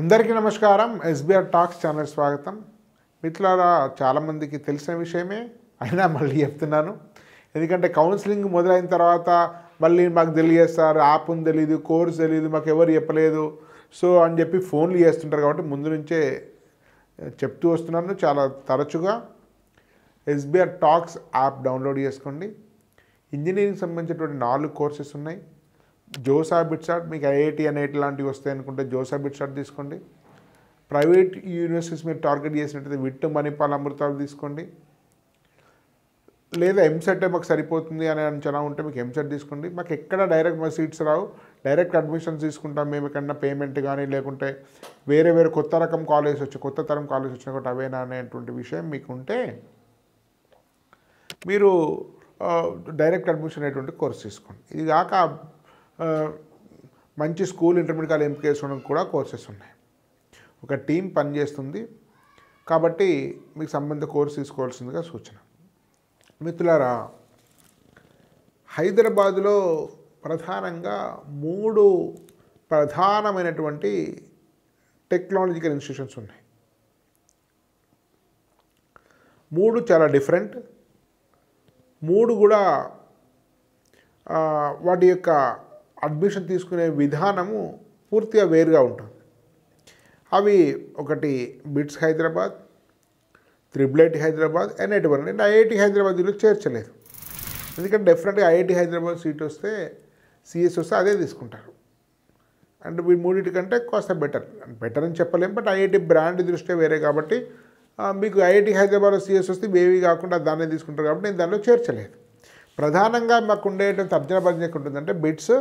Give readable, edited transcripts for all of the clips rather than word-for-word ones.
అందరికీ నమస్కారం. SBR talks channel స్వాగతం. మిత్రులారా, చాలామందికి తెలిసిన విషయమే అయినా మళ్ళీ చెప్తున్నాను. ఎందుకంటే కౌన్సిలింగ్ మొదలైన తర్వాత మళ్ళీ మాకు తెలియజేస్తారు, యాప్ ఉంది తెలియదు, కోర్స్ తెలియదు, మాకు ఎవరు చెప్పలేదు సో అని చెప్పి ఫోన్లు చేస్తుంటారు. కాబట్టి ముందు నుంచే చెప్తూ వస్తున్నాను చాలా తరచుగా. ఎస్బీఆర్ టాక్స్ యాప్ డౌన్లోడ్ చేసుకోండి. ఇంజనీరింగ్ సంబంధించినటువంటి 4 కోర్సెస్ ఉన్నాయి. జోసా బిట్సాట్, మీకు ఐఐటి ఎన్ఐటి లాంటివి వస్తాయి అనుకుంటే జోసా బిట్సాట్ తీసుకోండి. ప్రైవేట్ యూనివర్సిటీస్ మీరు టార్గెట్ చేసినట్టయితే విట్ మణిపాల్ అమృతాలు తీసుకోండి. లేదా ఎంసెట్ మాకు సరిపోతుంది అని అంచనా ఉంటే మీకు ఎంసెట్ తీసుకోండి. మాకు ఎక్కడ డైరెక్ట్ మా సీట్స్ రావు, డైరెక్ట్ అడ్మిషన్స్ తీసుకుంటాం మేము. ఎక్కడన్నా పేమెంట్ కానీ లేకుంటే వేరే కొత్త రకం కాలేజ్ కొత్త తరం కాలేజ్ వచ్చినా కూడా అవేనా అనేటువంటి విషయం మీకు ఉంటే మీరు డైరెక్ట్ అడ్మిషన్ అనేటువంటి కోర్స్ తీసుకోండి. ఇది కాక మంచి స్కూల్ ఇంటర్మీడియట్ కాలేజ్ ఎంపిక చేసుకోవడానికి కూడా కోర్సెస్ ఉన్నాయి. ఒక టీం పనిచేస్తుంది కాబట్టి మీకు సంబంధిత కోర్సు తీసుకోవాల్సిందిగా సూచన. మిత్రులారా, హైదరాబాదులో ప్రధానంగా 3 ప్రధానమైనటువంటి టెక్నాలజికల్ ఇన్స్టిట్యూషన్స్ ఉన్నాయి. 3 చాలా డిఫరెంట్. 3 కూడా వాటి యొక్క అడ్మిషన్ తీసుకునే విధానము పూర్తిగా వేరుగా ఉంటుంది. అవి ఒకటి bits Hyderabad, triple Hyderabad, NIT Warangal. నేను ఐఐటి హైదరాబాద్లో చేర్చలేదు, ఎందుకంటే డెఫినెట్గా ఐఐటి హైదరాబాద్ సీట్ వస్తే సిఎస్ వస్తే అదే తీసుకుంటారు. అండ్ ఈ 3 కంటే కాస్త బెటర్ అని చెప్పలేము, బట్ ఐఐటి బ్రాండ్ దృష్ట్యా వేరే కాబట్టి మీకు ఐఐటి హైదరాబాద్లో సిఎస్ వస్తే ఇవేవి కాకుండా దాన్నే తీసుకుంటారు కాబట్టి నేను దానిలో చేర్చలేదు. ప్రధానంగా మాకు ఉండేటువంటి తర్జన భర్జన ఉంటుందంటే bits,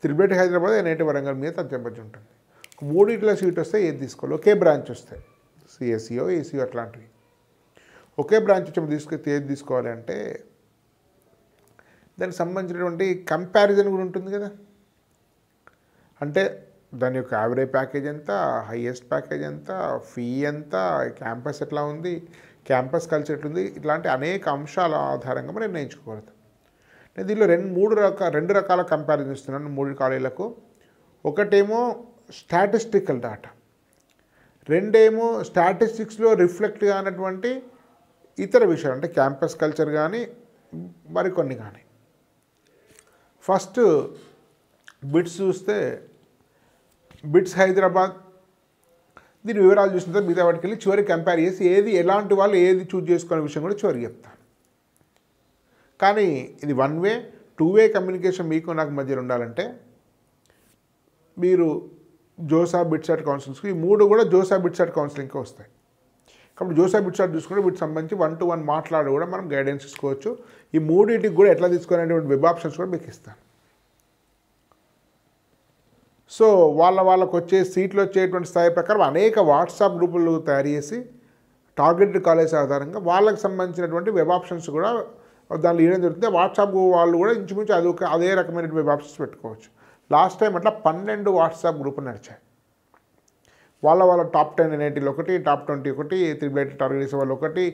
triple Hyderabad, NIT Warangal మీద తర్జన భర్జన ఉంటుంది. 3 సీట్ వస్తే ఏది తీసుకోవాలి, ఒకే బ్రాంచ్ వస్తాయి, సిఎస్సిఓ ఏసీఓ అట్లాంటివి. ఒకే బ్రాంచ్ వచ్చి ఏది తీసుకోవాలి అంటే దానికి సంబంధించినటువంటి కంపారిజన్ కూడా ఉంటుంది కదా. అంటే దాని యొక్క యావరేజ్ ప్యాకేజ్ ఎంత, హైయెస్ట్ ప్యాకేజ్ ఎంత, ఫీ ఎంత, క్యాంపస్ ఎట్లా ఉంది, క్యాంపస్ కల్చర్ ఎట్లుంది, ఇట్లాంటి అనేక అంశాల ఆధారంగా మనం నిర్ణయించుకోగలుగుతాం. నేను దీనిలో 2 రకాల కంపారిజన్ ఇస్తున్నాను 3 కాలేజీలకు. ఒకటేమో స్టాటిస్టికల్ డాటా, రెండేమో స్టాటిస్టిక్స్లో రిఫ్లెక్ట్ కానటువంటి ఇతర విషయాలు అంటే క్యాంపస్ కల్చర్ కానీ మరికొన్ని కానీ. ఫస్ట్ బిట్స్ చూస్తే బిట్స్ హైదరాబాద్, దీని వివరాలు చూసిన తర్వాత మిగతా వాటికి వెళ్ళి చివరికి కంపేర్ చేసి ఏది ఎలాంటి వాళ్ళు ఏది చూజ్ చేసుకునే విషయం కూడా చివరికి చెప్తాను. కానీ ఇది 1 వే 2 వే కమ్యూనికేషన్ మీకు నాకు మధ్యలో ఉండాలంటే మీరు జోసా బిట్సాట్ కౌన్సిలింగ్స్కి, ఈ 3 కూడా జోసా బిట్సాట్ కౌన్సిలింగ్కి వస్తాయి. కాబట్టి జోసా బిట్సాట్ చూసుకుంటే వీటికి సంబంధించి 1-to-1 మాట్లాడి కూడా మనం గైడెన్స్ తీసుకోవచ్చు. ఈ 3టికి కూడా ఎట్లా తీసుకునేటువంటి వెబ్ ఆప్షన్స్ కూడా మీకు ఇస్తాను. సో వాళ్ళకు వచ్చే సీట్లు వచ్చేటువంటి స్థాయి ప్రకారం అనేక వాట్సాప్ గ్రూపులు తయారు చేసి టార్గెటెడ్ కాలేజ్ ఆధారంగా వాళ్ళకి సంబంధించినటువంటి వెబ్ ఆప్షన్స్ కూడా దానిలో ఇవ్వడం జరుగుతుంది. వాట్సాప్ వాళ్ళు కూడా ఇంచుమించు అదే రకమైన వెబ్ ఆప్షన్స్ పెట్టుకోవచ్చు. లాస్ట్ టైం అట్లా 12 వాట్సాప్ గ్రూపులు నడిచాయి. వాళ్ళ టాప్ 10 ఎన్ఐటీలు ఒకటి, టాప్ 20 ఒకటి, త్రిబుల్ టార్గెట్ చేసే వాళ్ళు ఒకటి,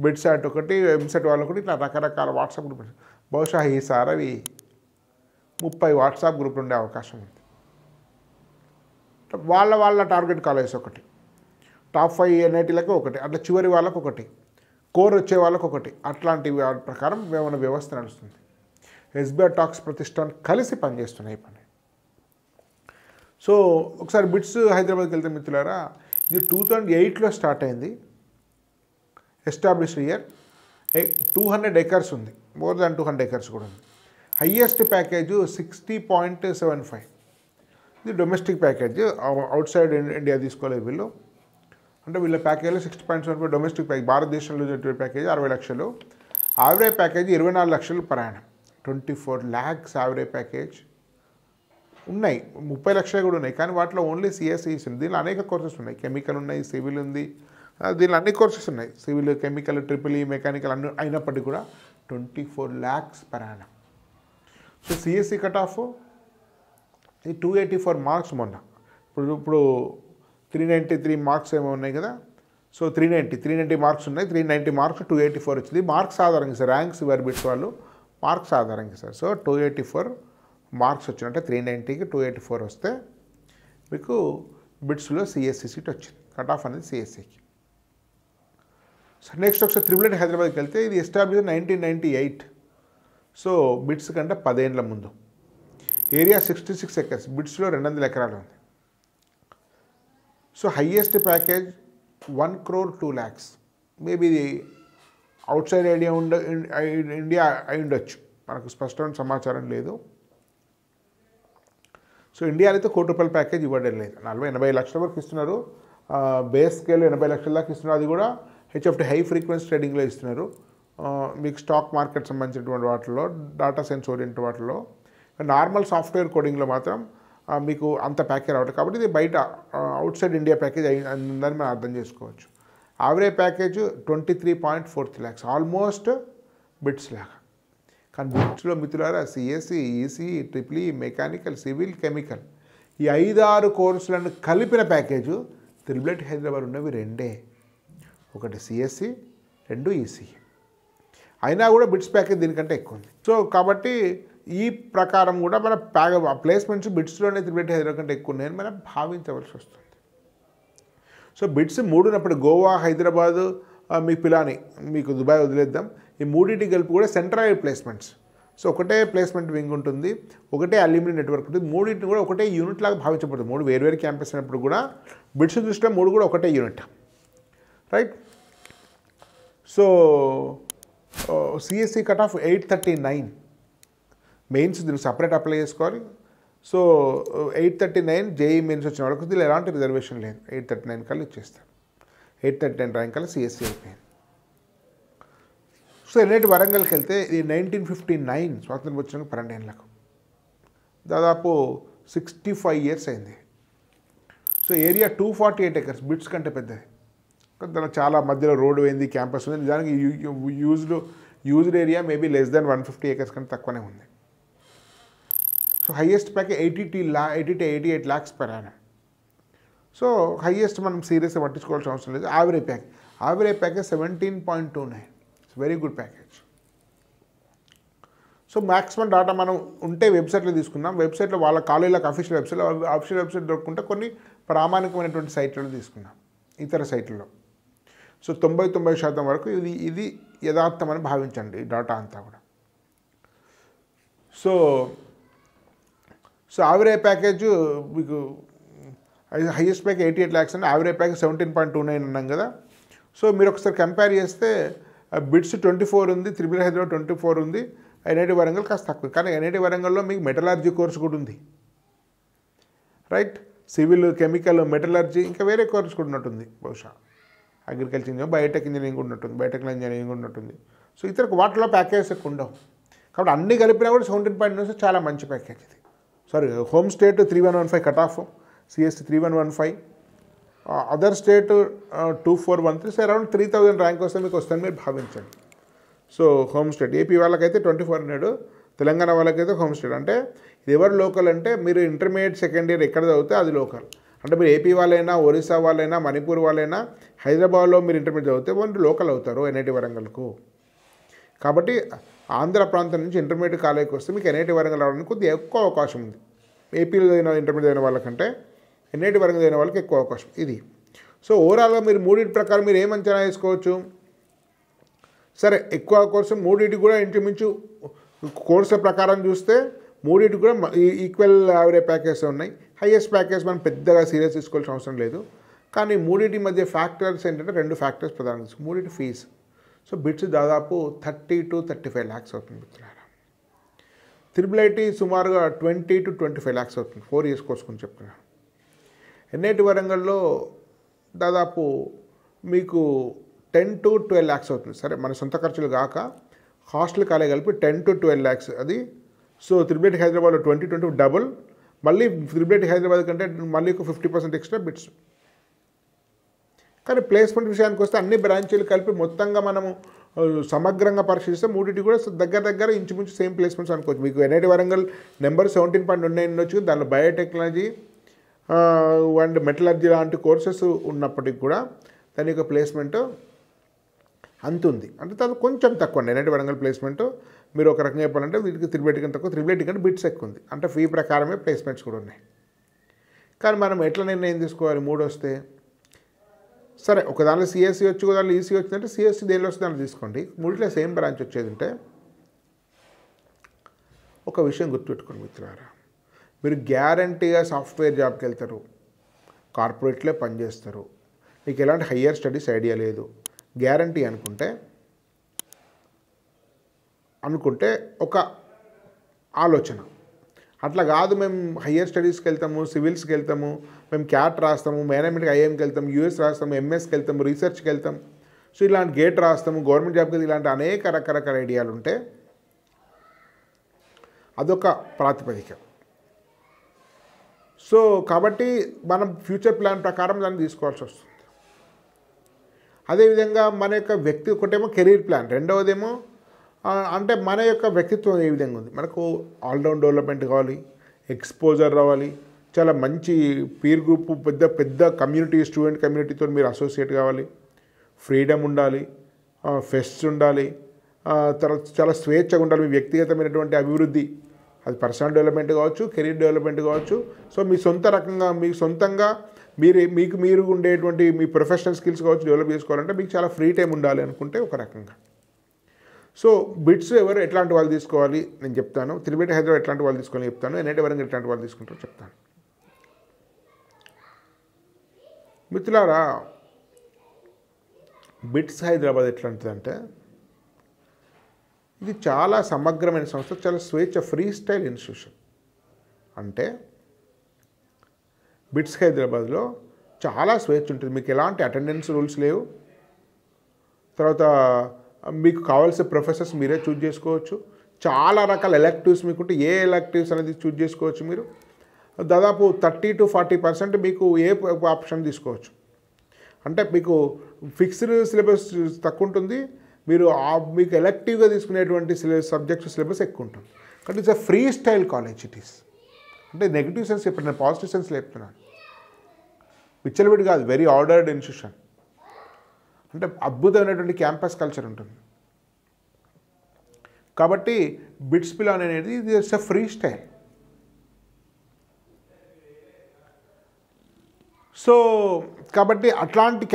బిట్సాట్ ఒకటి, ఎంసెట్ వాళ్ళు ఒకటి, ఇట్లా రకరకాల వాట్సాప్ గ్రూపులు. బహుశా ఈసారి అవి 30 వాట్సాప్ గ్రూపులు ఉండే అవకాశం ఉంది. వాళ్ళ టార్గెట్ కాలేజ్ ఒకటి, టాప్ 5 ఎన్ఐటీలకు ఒకటి, అట్లా చివరి వాళ్ళకు ఒకటి, కోర్ వచ్చే వాళ్ళకు ఒకటి, అట్లాంటి ప్రకారం మన వ్యవస్థ నడుస్తుంది. ఎస్బీఆర్ టాక్స్ ప్రతిష్టాన్ కలిసి పనిచేస్తున్నాయి ఈ పని. సో ఒకసారి బిట్స్ హైదరాబాద్కి వెళ్తే మిత్రులారా, ఇది 2008లో స్టార్ట్ అయింది, ఎస్టాబ్లిష్డ్ ఇయర్. 200 acres ఉంది, మోర్ దాన్ 200 acres కూడా ఉంది. Highest package 60.75. ఇది domestic package, out side India తీసుకోలేదు వీళ్ళు. అంటే వీళ్ళ ప్యాకేజ్లో 60.75 డొమెస్టిక్ ప్యాకేజ్, భారతదేశంలో ప్యాకేజ్ 60 లక్షలు. యావరేజ్ ప్యాకేజ్ 24 లక్షలు ప్రయాణం, 24 lakhs యావరేజ్ ప్యాకేజ్ ఉన్నాయి. 30 లక్షలు కూడా ఉన్నాయి, కానీ వాటిలో ఓన్లీ సిఎస్ఈస్ ఉంది. దీనిలో అనేక కోర్సెస్ ఉన్నాయి, కెమికల్ ఉన్నాయి, సివిల్ ఉంది, దీనిలో అన్ని కోర్సెస్ ఉన్నాయి, సివిల్, కెమికల్, ట్రిపుల్ మెకానికల్ అన్ని అయినప్పటికీ కూడా 24 lakhs ప్రయాణం. సో సిఎస్ఈ కట్ ఆఫ్ ఈ 284 మార్క్స్ మొన్న, ఇప్పుడు 393 మార్క్స్ ఏమో ఉన్నాయి కదా. సో 390 మార్క్స్ ఉన్నాయి, 390 మార్క్స్ 284 వచ్చింది. మార్క్స్ ఆధారంగా సార్, ర్యాంక్స్ ఇవ్వరు బిట్స్ వాళ్ళు, మార్క్స్ ఆధారంగా సార్. సో 284 మార్క్స్ వచ్చినట్టే 390కి 284 వస్తే మీకు బిట్స్లో సిఎస్సి సీట్ వచ్చింది. కట్ ఆఫ్ అనేది సిఎస్సికి. సో నెక్స్ట్ ఒకసారి త్రిబుల్ ఐటీ హైదరాబాద్కి వెళ్తే ఇది ఎస్టాబ్లిష్ 1998. సో బిట్స్ కంటే 10 ఏళ్ల ముందు. ఏరియా 66 acres, బిట్స్లో 200 ఎకరాలు ఉంది. So highest package 1 crore 2 lakhs. Maybe ఇది అవుట్ సైడ్ ఇండియా ఇండియా అయి ఉండొచ్చు, మనకు స్పష్టమైన సమాచారం లేదు. సో ఇండియాలో అయితే ₹1 కోటి ప్యాకేజ్ ఇవ్వడం లేదు. 40-80 లక్షల వరకు ఇస్తున్నారు. బేస్ స్కేల్ 80 లక్షల దాకా ఇస్తున్నారు. అది కూడా హెచ్ఎఫ్టీ హై ఫ్రీక్వెన్సీ ట్రేడింగ్లో ఇస్తున్నారు. మీకు స్టాక్ మార్కెట్ సంబంధించినటువంటి వాటిలో, డాటా సైన్స్ ఓరియంటెడ్ వాటిలో. నార్మల్ సాఫ్ట్వేర్ కోడింగ్లో మాత్రం మీకు అంత ప్యాకేజ్ రావట్లేదు. కాబట్టి ఇది బయట అవుట్ సైడ్ ఇండియా ప్యాకేజ్ ఉందని మనం అర్థం చేసుకోవచ్చు. Average package 23.43 lakhs, almost BITS లాగా. కానీ బిట్స్లో మిత్రులారా CSE, EC, triple E, mechanical, civil, chemical ఈ 5-6 కోర్సులను కలిపిన ప్యాకేజు త్రిబుల్ ఐటీ హైదరాబాద్ ఉన్నవి 2. ఒకటి సిఎస్సి, 2 ఈసీ. అయినా కూడా బిట్స్ ప్యాకేజ్ దీనికంటే ఎక్కువ ఉంది. సో కాబట్టి ఈ ప్రకారం కూడా మన ప్లేస్మెంట్స్ బిట్స్లోనే త్రిబుల్ ఐటీ హైదరాబాద్ కంటే ఎక్కువ ఉన్నాయని మనం భావించవలసి వస్తుంది. సో బిట్స్ 3 ఉన్నప్పుడు గోవా, హైదరాబాదు, మీకు పిలాని, మీకు దుబాయ్ వదిలేద్దాం. ఈ 3 కలిపి కూడా సెంట్రలైజ్డ్ ప్లేస్మెంట్స్. సో ఒకటే ప్లేస్మెంట్ వింగ్ ఉంటుంది, ఒకటే అల్యూమిని నెట్వర్క్ ఉంటుంది. 3 కూడా ఒకటే యూనిట్ లాగా భావించబడుతుంది. 3 వేర్వేరు క్యాంపస్ అయినప్పుడు కూడా బిట్స్ దృష్టిలో 3 కూడా ఒకటే unit, right. So CSE cut off 839. Mains దీనికి సపరేట్ అప్లై చేసుకోవాలి. సో 839 జేఈ మెయిన్స్ వచ్చిన వాళ్ళకి దీనిలో ఎలాంటి రిజర్వేషన్ లేదు. 839 కల్లా ఇచ్చేస్తారు. 839 ర్యాంక్ కల్లా సిఎస్సి అయిపోయింది. సో ఎన్ఐటి వరంగల్కి వెళ్తే ఇది 1959 స్వాతంత్రం వచ్చిన 12 ఏళ్ళకు, దాదాపు 65 years అయింది. సో ఏరియా 248 acres, బిట్స్ కంటే పెద్దది. దాని చాలా మధ్యలో రోడ్డు పోయింది, క్యాంపస్ ఉంది. నిజానికి used area maybe less than 150 acres కంటే తక్కువనే ఉంది. So highest package 88 lakhs per annum. So highest మనం సీరియస్గా పట్టించుకోవాల్సిన అవసరం లేదు. Average package 17.29. It's very good package. So maximum data మనం ఉంటే వెబ్సైట్లో తీసుకున్నాం. వెబ్సైట్లో వాళ్ళ కాలేజీలకు అఫీషియల్ వెబ్సైట్ దొరుకుంటే కొన్ని ప్రామాణికమైనటువంటి సైట్లలో తీసుకున్నాం, ఇతర సైట్లలో. సో 90% వరకు ఇది యథార్థమని భావించండి ఈ డాటా అంతా కూడా. సో యావరేజ్ ప్యాకేజ్ మీకు హైయెస్ట్ ప్యాకేజ్ 88 lakhs అండి, యావరేజ్ ప్యాకేజ్ 17.29 అన్నాం కదా. సో మీరు ఒకసారి కంపేర్ చేస్తే బిట్స్ 24 ఉంది, త్రిబుల్ హైదరాబాద్ 24 ఉంది, ఎన్ఐటి వరంగల్ కాస్త తక్కువ. కానీ ఎన్ఐటి వరంగల్లో మీకు మెటలర్జీ కోర్సు కూడా ఉంది, రైట్. సివిల్, కెమికల్, మెటలర్జీ, ఇంకా వేరే కోర్సు కూడా ఉన్నట్టుంది. బహుశా అగ్రికల్చర్ ఇంజనీరింగ్, బయోటెక్ ఇంజనీరింగ్ కూడా ఉన్నట్టుంది, బయోటెక్నాలజీ ఇంజనీరింగ్ కూడా ఉన్నట్టుంది. సో ఇతర వాటిలో ప్యాకేజెస్ ఎక్కువ ఉండవు. కాబట్టి అన్ని కలిపినా కూడా 17.9 చాలా మంచి ప్యాకేజ్ ఇది. Sorry, home state 3115 cut off, CSE 3115, other state 2413. So around 3000 rank వస్తే మీకు వస్తుందని మీరు భావించండి. సో హోమ్ స్టేట్ ఏపీ వాళ్ళకైతే 2400, తెలంగాణ వాళ్ళకైతే హోమ్ స్టేట్. అంటే ఇది ఎవరు లోకల్ అంటే మీరు ఇంటర్మీడియట్ సెకండ్ ఇయర్ ఎక్కడ చదివితే అది లోకల్. అంటే మీరు ఏపీ వాళ్ళైనా, ఒరిస్సా వాళ్ళైనా, మణిపూర్ వాళ్ళైనా హైదరాబాద్లో మీరు ఇంటర్మీడియట్ చదివితే వాళ్ళు లోకల్ అవుతారు ఎన్ఐటి వరంగల్కు. కాబట్టి ఆంధ్ర ప్రాంతం నుంచి ఇంటర్మీడియట్ కాలేజీకి వస్తే మీకు ఎన్ఐటి వరంగల్ రావడానికి కొద్దిగా ఎక్కువ అవకాశం ఉంది. ఏపీలో అయిన ఇంటర్మీడియట్ అయిన వాళ్ళకంటే ఎన్ఐటి వరంగల్ అయిన వాళ్ళకి ఎక్కువ అవకాశం ఇది. సో ఓవరాల్గా మీరు 3 ప్రకారం మీరు ఏం అంచనా వేసుకోవచ్చు? సరే, ఎక్కువ కోర్సు 3 కూడా ఇంచుమించు కోర్సుల ప్రకారం చూస్తే 3 కూడా ఈక్వల్ యావరేజ్ ప్యాకేజ్ ఉన్నాయి. హైయెస్ట్ ప్యాకేజ్ మనం పెద్దగా సీరియస్ తీసుకోవాల్సిన అవసరం లేదు. కానీ 3 మధ్య ఫ్యాక్టర్స్ ఏంటంటే 2 ఫ్యాక్టర్స్ ప్రధానంగా. 3 ఫీజు. సో బిట్స్ దాదాపు 30 to 35 lakhs అవుతుంది మిత్రులారా. త్రిబుల్ ఐటీ సుమారుగా 20 to 25 lakhs అవుతుంది 4 years కోర్స్ గురించి చెప్తున్నాను. ఎన్ఐటి వరంగల్లో దాదాపు మీకు 10 to 12 lakhs అవుతుంది. సరే, మన సొంత ఖర్చులు కాక హాస్టల్ కాలేజ్ కలిపి 10 to 12 lakhs అది. సో త్రిబుల్ ఐటీ హైదరాబాద్లో 20 డబుల్, మళ్ళీ త్రిబుల్ ఐటీ హైదరాబాద్ కంటే మళ్ళీ 50% ఎక్స్ట్రా బిట్స్. కానీ ప్లేస్మెంట్ విషయానికి వస్తే అన్ని బ్రాంచీలు కలిపి మొత్తంగా మనము సమగ్రంగా పరిశీలిస్తే 3 కూడా దగ్గర ఇంచుమించు సేమ్ ప్లేస్మెంట్స్ అనుకోవచ్చు. మీకు ఎన్ఐటి వరంగల్ నెంబర్ 17.9 ఉండొచ్చు, దానిలో బయోటెక్నాలజీ అండ్ మెటలర్జీ లాంటి కోర్సెస్ ఉన్నప్పటికీ కూడా దాని యొక్క ప్లేస్మెంట్ అంతుంది. అంటే దాని కొంచెం తక్కువ అండి ఎన్ఐటి వరంగల్ ప్లేస్మెంట్. మీరు ఒక రకంగా చెప్పాలంటే వీటికి త్రిబుల్ ఐటీ కంటే తక్కువ, త్రిబుల్ ఐటీ కంటే బిట్స్ ఎక్కువ ఉంది. అంటే ఫీ ప్రకారమే ప్లేస్మెంట్స్ కూడా ఉన్నాయి. కానీ మనం ఎట్లా నిర్ణయం తీసుకోవాలి 3 వస్తే? సరే, ఒక దానిలో సిఎస్సి వచ్చి ఒక దానిలో ఈసీ వచ్చిందంటే సిఎస్సి దేనిలో వస్తుంది దాన్ని తీసుకోండి. మూడిట్లో సేమ్ బ్రాంచ్ వచ్చేది ఉంటే ఒక విషయం గుర్తుపెట్టుకోండి మిత్రులారా, మీరు గ్యారంటీగా సాఫ్ట్వేర్ జాబ్కి వెళ్తారు, కార్పొరేట్లో పనిచేస్తారు, మీకు ఎలాంటి హయ్యర్ స్టడీస్ ఐడియా లేదు, గ్యారంటీ అనుకుంటే ఒక ఆలోచన. అట్లా కాదు, మేము హయ్యర్ స్టడీస్కి వెళ్తాము, సివిల్స్కి వెళ్తాము, మేము క్యాట్ రాస్తాము, మేనేజ్మెంట్కి ఐఏఎంకి వెళ్తాము, యూఎస్ రాస్తాము, ఎంఎస్కి వెళ్తాము, రీసెర్చ్కి వెళ్తాం, సో ఇలాంటి గేట్ రాస్తాము, గవర్నమెంట్ జాబ్కి ఇలాంటి అనేక రకరకాల ఐడియాలు ఉంటే అదొక ప్రాతిపదిక. సో కాబట్టి మనం ఫ్యూచర్ ప్లాన్ ప్రకారం దాన్ని తీసుకోవాల్సి వస్తుంది. అదేవిధంగా మన యొక్క వ్యక్తి ఒకటేమో కెరీర్ ప్లాన్, రెండవదేమో అంటే మన యొక్క వ్యక్తిత్వం ఏ విధంగా ఉంది. మనకు ఆల్రౌండ్ డెవలప్మెంట్ కావాలి, ఎక్స్పోజర్ రావాలి, చాలా మంచి పీర్ గ్రూప్, పెద్ద పెద్ద కమ్యూనిటీ, స్టూడెంట్ కమ్యూనిటీతో మీరు అసోసియేట్ కావాలి, ఫ్రీడమ్ ఉండాలి, ఫెస్ట్ ఉండాలి, తర్వాత చాలా స్వేచ్ఛగా ఉండాలి, మీ వ్యక్తిగతమైనటువంటి అభివృద్ధి, అది పర్సనల్ డెవలప్మెంట్ కావచ్చు, కెరీర్ డెవలప్మెంట్ కావచ్చు. సో మీ సొంత రకంగా మీకు సొంతంగా మీరు ఉండేటువంటి మీ ప్రొఫెషనల్ స్కిల్స్ కావచ్చు డెవలప్ చేసుకోవాలంటే మీకు చాలా ఫ్రీ టైం ఉండాలి అనుకుంటే ఒక రకంగా. సో బిట్స్ ఎవరు ఎట్లాంటి వాళ్ళు తీసుకోవాలి నేను చెప్తాను, త్రిబెట్ హైదరాబాద్ ఎట్లాంటి వాళ్ళు తీసుకోవాలని చెప్తాను, ఎన్ఐటి వరంగల్ ఎట్లాంటి వాళ్ళు తీసుకుంటారో చెప్తాను. మిత్రులారా, బిట్స్ హైదరాబాద్ ఎట్లాంటిదంటే ఇది చాలా సమగ్రమైన సంస్థ, చాలా స్వేచ్ఛ, ఫ్రీ స్టైల్ ఇన్స్టిట్యూషన్. అంటే బిట్స్ హైదరాబాద్లో చాలా స్వేచ్ఛ ఉంటుంది, మీకు ఎలాంటి అటెండెన్స్ రూల్స్ లేవు, తర్వాత మీకు కావాల్సిన ప్రొఫెసర్స్ మీరే చూజ్ చేసుకోవచ్చు, చాలా రకాల ఎలెక్టివ్స్ మీకుంటే ఏ ఎలెక్టివ్స్ అనేది చూజ్ చేసుకోవచ్చు. మీరు దాదాపు 30 to 40% మీకు ఏ ఆప్షన్ తీసుకోవచ్చు. అంటే మీకు ఫిక్స్డ్ సిలబస్ తక్కువ ఉంటుంది, మీకు ఎలెక్టివ్గా తీసుకునేటువంటి సబ్జెక్ట్స్ సిలబస్ ఎక్కువ ఉంటుంది. కాబట్టి it's a free style college it is. అంటే నెగిటివ్ సెన్స్ చెప్పాను, నేను పాజిటివ్ సెన్స్ చెప్తున్నాను. విచ్చలవిడి కాదు, వెరీ ఆర్డర్డ్ ఇన్స్టిట్యూషన్. అంటే అద్భుతమైనటువంటి క్యాంపస్ కల్చర్ ఉంటుంది. కాబట్టి బిట్స్ పిలాన్ అనేది ఇది it's a free style. So కాబట్టి అట్లాంటి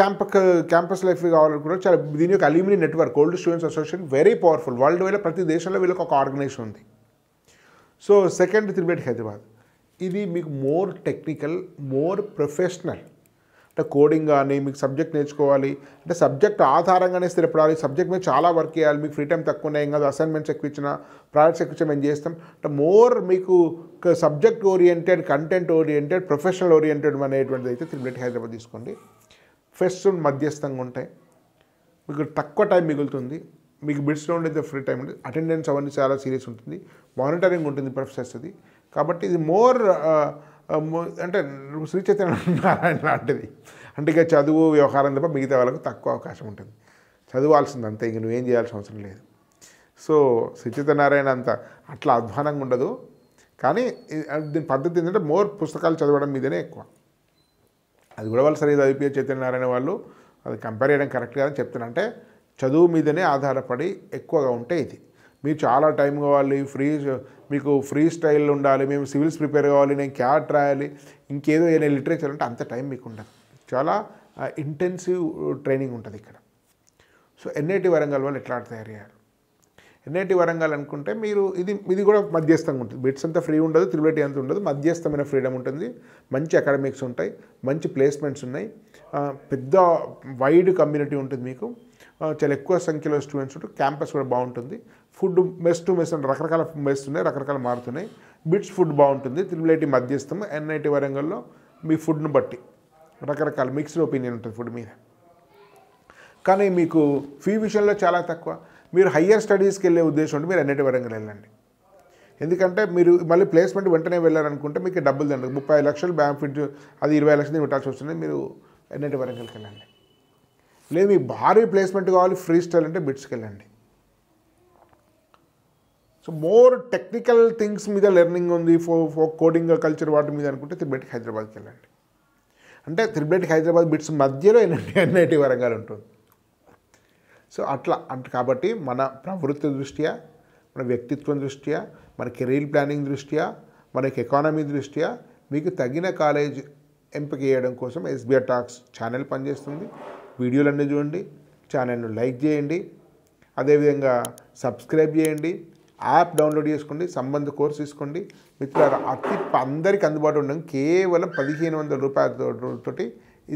క్యాంపస్ లైఫ్ కావాలనుకున్నారు. చాలా దీని యొక్క alumni network, old students association very powerful, world wide ప్రతి దేశంలో వీళ్ళకి ఒక ఆర్గనైజేషన్ ఉంది. సో సెకండ్ త్రిబెట్ హైదరాబాద్, ఇది మీకు మోర్ టెక్నికల్, మోర్ ప్రొఫెషనల్. అంటే కోడింగ్ కానీ మీకు సబ్జెక్ట్ నేర్చుకోవాలి అంటే సబ్జెక్ట్ ఆధారంగానే స్థిరపడాలి, సబ్జెక్ట్ మీద చాలా వర్క్ చేయాలి, మీకు ఫ్రీ టైం తక్కువ ఉన్నాయి, ఇంకా అసైన్మెంట్స్ ఎక్కువ ఇచ్చినా, ప్రాజెక్ట్స్ ఎక్కువ ఇచ్చినా మేము చేస్తాం. అంటే మోర్ మీకు subject oriented, content oriented, professional oriented అనేటువంటిది అయితే త్రిబెట్ హైదరాబాద్ తీసుకోండి. ఫెస్ట్ మధ్యస్థంగా ఉంటాయి, మీకు తక్కువ టైం మిగులుతుంది, మీకు బిట్స్లో ఉండేది ఫ్రీ టైం ఉంటుంది, అటెండెన్స్ అవన్నీ చాలా సీరియస్ ఉంటుంది, మానిటరింగ్ ఉంటుంది ప్రొఫెసర్స్ది. కాబట్టి ఇది మోర్ అంటే శ్రీ చైతన్య నారాయణ లాంటిది. అంటే ఇక చదువు వ్యవహారం తప్ప మిగతా వాళ్ళకు తక్కువ అవకాశం ఉంటుంది, చదవాల్సింది అంతే, ఇంక నువ్వేం చేయాల్సిన అవసరం లేదు. సో శ్రీ చైతన్య నారాయణ అంత అట్లా అధ్వానంగా ఉండదు, కానీ దీని పద్ధతి ఏంటంటే మోర్ పుస్తకాలు చదవడం మీదనే ఎక్కువ. అది కూడా వాళ్ళు సరిగ్గా చదివే చైతన్య నారాయణ వాళ్ళు అది కంపేర్ చేయడం కరెక్ట్ కాదని చెప్తున్నా. అంటే చదువు మీదనే ఆధారపడి ఎక్కువగా ఉంటే ఇది మీకు చాలా టైం కావాలి, మీకు ఫ్రీ స్టైల్ ఉండాలి, మేము సివిల్స్ ప్రిపేర్ కావాలి, నేను క్యాట్ రాయాలి, ఇంకేదో ఏదైనా లిటరేచర్ అంటే అంత టైం మీకు ఉండదు. చాలా ఇంటెన్సివ్ ట్రైనింగ్ ఉంటుంది ఇక్కడ. సో ఎన్ఐటి వరంగల్ వాళ్ళు ఎట్లా తయారయ్యారు, ఎన్ఐటి వరంగల్ అనుకుంటే మీరు ఇది కూడా మధ్యస్థంగా ఉంటుంది. బిట్స్ అంతా ఫ్రీ ఉండదు, త్రిబుల్ అంత ఉండదు, మధ్యస్థమైన ఫ్రీడమ్ ఉంటుంది, మంచి అకాడమిక్స్ ఉంటాయి, మంచి ప్లేస్మెంట్స్ ఉన్నాయి, పెద్ద వైడ్ కమ్యూనిటీ ఉంటుంది, మీకు చాలా ఎక్కువ సంఖ్యలో స్టూడెంట్స్ ఉంటారు, క్యాంపస్ కూడా బాగుంటుంది, ఫుడ్ మెస్ టు మెస్ అంటే రకరకాల మెస్ ఉన్నాయి, రకరకాల మారుతున్నాయి, బిట్స్ ఫుడ్ బాగుంటుంది, త్రిబుల్ మధ్యస్థం. ఎన్ఐటి వరంగల్లో మీ ఫుడ్ను బట్టి రకరకాల మిక్స్డ్ ఒపీనియన్ ఉంటుంది ఫుడ్ మీద. కానీ మీకు ఫీ విషయంలో చాలా తక్కువ. మీరు హయ్యర్ స్టడీస్కి వెళ్ళే ఉద్దేశం ఉంటే మీరు ఎన్ఐటి వరంగల్ వెళ్ళండి. ఎందుకంటే మీరు మళ్ళీ ప్లేస్మెంట్ వెంటనే వెళ్ళారనుకుంటే మీకు డబ్బులు దండ 30 లక్షలు బ్యాంక్ ఫీడ్, అది 20 లక్షలు పెట్టాల్సి వస్తుంది. మీరు ఎన్ఐటి వరంగల్కి వెళ్ళండి. లేదు మీకు భారీ ప్లేస్మెంట్ కావాలి, ఫ్రీ స్టైల్ అంటే బిట్స్కి వెళ్ళండి. సో మోర్ టెక్నికల్ థింగ్స్ మీద లెర్నింగ్ ఉంది, కోడింగ్ కల్చర్ వాటి మీద అనుకుంటే త్రిబెట్ హైదరాబాద్కి వెళ్ళండి. అంటే త్రిబెట్ హైదరాబాద్ బిట్స్ మధ్యలో ఎన్ఐటి వరంగల్ ఉంటుంది. సో అట్లా కాబట్టి మన ప్రవృత్తి దృష్ట్యా, మన వ్యక్తిత్వం దృష్ట్యా, మన కెరీర్ ప్లానింగ్ దృష్ట్యా, మనకి ఎకానమీ దృష్ట్యా మీకు తగిన కాలేజ్ ఎంపిక చేయడం కోసం ఎస్బీఆర్ టాక్స్ ఛానల్ పనిచేస్తుంది. వీడియోలన్నీ చూడండి, ఛానల్ను లైక్ చేయండి, అదేవిధంగా సబ్స్క్రైబ్ చేయండి, యాప్ డౌన్లోడ్ చేసుకోండి, సంబంధ కోర్సు తీసుకోండి. మిత్రులారా, అందరికీ అందుబాటులో ఉండడం కేవలం 1500 రూపాయలతోటి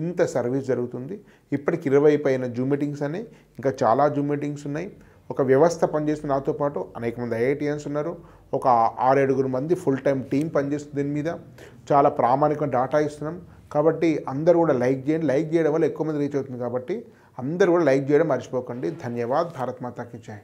ఇంత సర్వీస్ జరుగుతుంది. ఇప్పటికి 20 పైన జూమ్ మీటింగ్స్ అని, ఇంకా చాలా జూమ్ మీటింగ్స్ ఉన్నాయి. ఒక వ్యవస్థ పనిచేస్తున్న నాతో పాటు అనేక మంది ఐఐటియన్స్ ఉన్నారు. ఒక 6-7 మంది ఫుల్ టైం టీం పనిచేస్తుంది. దీని మీద చాలా ప్రామాణికమైన డాటా ఇస్తున్నాం. కాబట్టి అందరూ కూడా లైక్ చేయండి. లైక్ చేయడం వల్ల ఎక్కువ మంది రీచ్ అవుతుంది. కాబట్టి అందరూ కూడా లైక్ చేయడం మర్చిపోకండి. ధన్యవాద్. భారత్ మాతాకి జై.